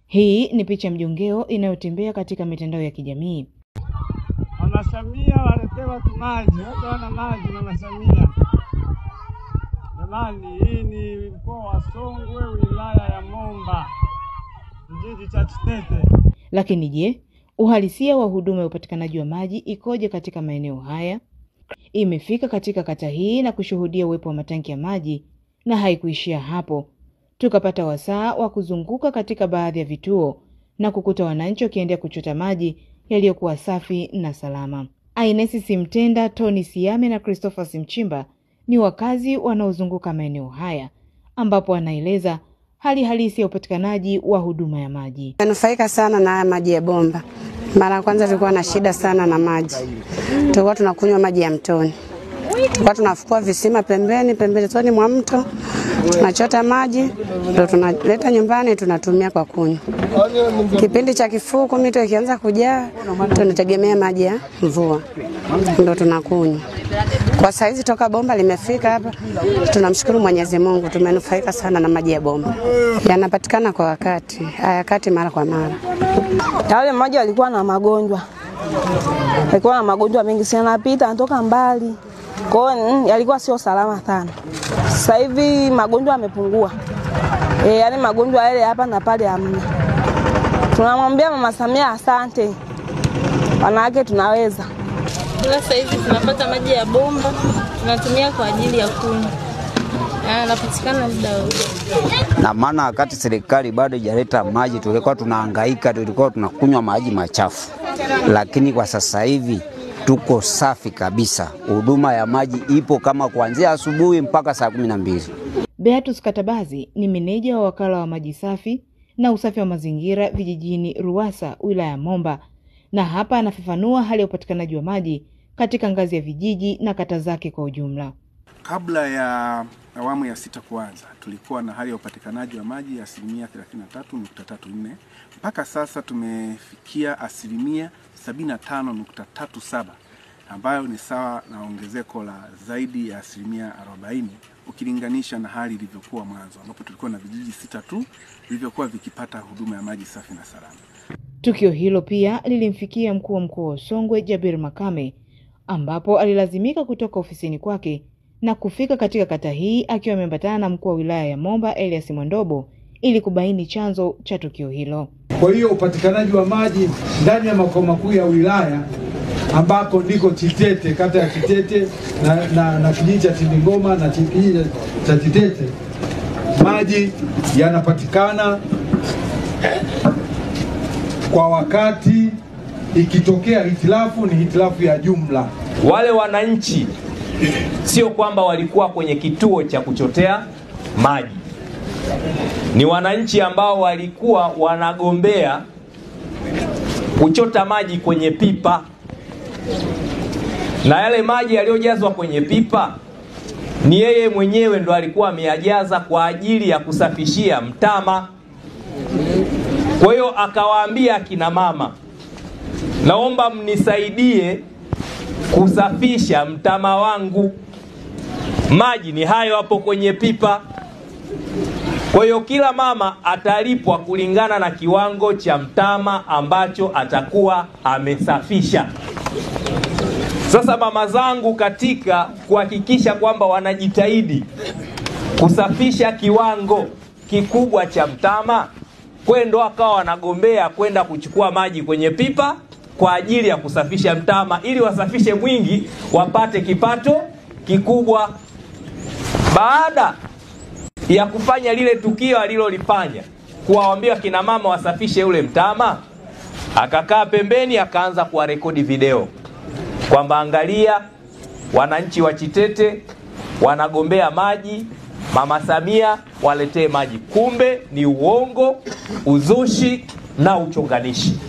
Hii ni picha mjongeo inayotembea katika mitandao ya kijamii. Mama Samia waletewa maji, watu wana maji Mama Samia. Jamani, hii ni mkoa wa Songwe, wilaya ya Momba, kijiji cha Chitete. Lakini je, uhalisia wa huduma ya upatikanaji wa maji ikoje katika maeneo haya? Imefika katika kata hii na kushuhudia uwepo wa matanki ya maji, na haikuishia hapo. Tukapata wasaa wa kuzunguka katika baadhi ya vituo na kukuta wananchi wakiendelea kuchota maji yaliyokuwa safi na salama. Ines Simtenda, Tony Siame na Christopher Simchimba ni wakazi wanaozunguka maeneo haya, ambapo anaeleza hali halisi ya upatikanaji wa huduma ya maji. Nanufaika sana na maji ya bomba. Mara kwanza tulikuwa na shida sana na maji. Tulikuwa tunakunywa maji ya mtoni. Tulikuwa tunafukua visima pembeni mwa mto. Tunachota maji, ndio tunaleta nyumbani tunatumia kwa kunywa. Kipindi cha kifuku mito ikianza kujaa, tunategemea maji ya mvua. Ndio tunakunywa. Kwa saizi toka bomba limefika hapa, tunamshukuru Mwenyezi Mungu, tumenufaika sana na maji ya bomba. Yanapatikana kwa wakati, hayakati mara kwa mara. Yale maji yalikuwa na magonjwa. Yalikuwa na magonjwa mengi sana, yanapita yanatoka mbali. Kwa hiyo yalikuwa sio salama sana. Sasa hivi magonjwa yamepungua. Yale magonjwa yale hapa na pale hamna. Tunamwambia Mama Samia asante. Wanawake tunaweza. Sasa hivi tunapata maji ya bomba, tunatumia kwa ajili ya kunywa. Yanapatikana muda wote. Na maana wakati serikali bado haijaleta maji tulikuwa tunahangaika, tulikuwa tunakunywa maji machafu. Lakini kwa sasa hivi tuko safi kabisa. Huduma ya maji ipo kama kuanzia asubuhi mpaka saa 12. Beatus Katabazi ni meneja wa wakala wa maji safi na usafi wa mazingira vijijini Ruwasa, wilaya ya Momba, na hapa anafafanua hali ya upatikanaji wa maji katika ngazi ya vijiji na kata zake kwa ujumla. Kabla ya awamu ya 6 kuanza, tulikuwa na hali ya upatikanaji wa maji ya 33.34. Mpaka sasa tumefikia 75.37, ambayo ni sawa na ongezeko la zaidi ya 40 ukilinganisha na hali ilivyokuwa mwanzo, ambapo tulikuwa na vijiji 6 tu vilivyokuwa vikipata huduma ya maji safi na salama. Tukio hilo pia lilimfikia mkuu wa mkoa wa Songwe Jabir Makame, ambapo alilazimika kutoka ofisini kwake na kufika katika kata hii akiwa ameambatana na mkuu wa wilaya ya Momba Elias Mwandobo ili kubaini chanzo cha tukio hilo. Kwa hiyo upatikanaji wa maji ndani ya makao makuu ya wilaya ambako ndiko Chitete, kata ya Chitete na kijiji cha Tindingoma na kijiji cha Chitete, maji yanapatikana kwa wakati. Ikitokea hitilafu ni hitilafu ya jumla. Wale wananchi sio kwamba walikuwa kwenye kituo cha kuchotea maji. Ni wananchi ambao walikuwa wanagombea kuchota maji kwenye pipa. Na yale maji yaliyojazwa kwenye pipa ni yeye mwenyewe ndo alikuwa ameyajaza kwa ajili ya kusafishia mtama. Kwa hiyo akawaambia akina mama, naomba mnisaidie kusafisha mtama wangu. Maji ni hayo hapo kwenye pipa. Kwa hiyo kila mama atalipwa kulingana na kiwango cha mtama ambacho atakuwa amesafisha. Sasa mama zangu, katika kuhakikisha kwamba wanajitahidi kusafisha kiwango kikubwa cha mtama, kwendo akawa wanagombea kwenda kuchukua maji kwenye pipa kwa ajili ya kusafisha mtama, ili wasafishe mwingi wapate kipato kikubwa. Baada ya kufanya lile tukio alilolifanya, kuwaambia kina mama wasafishe ule mtama, akakaa pembeni akaanza kuwarekodi video kwamba angalia, wananchi wa Chitete wanagombea maji, Mama Samia waletee maji. Kumbe ni uongo, uzushi na uchonganishi.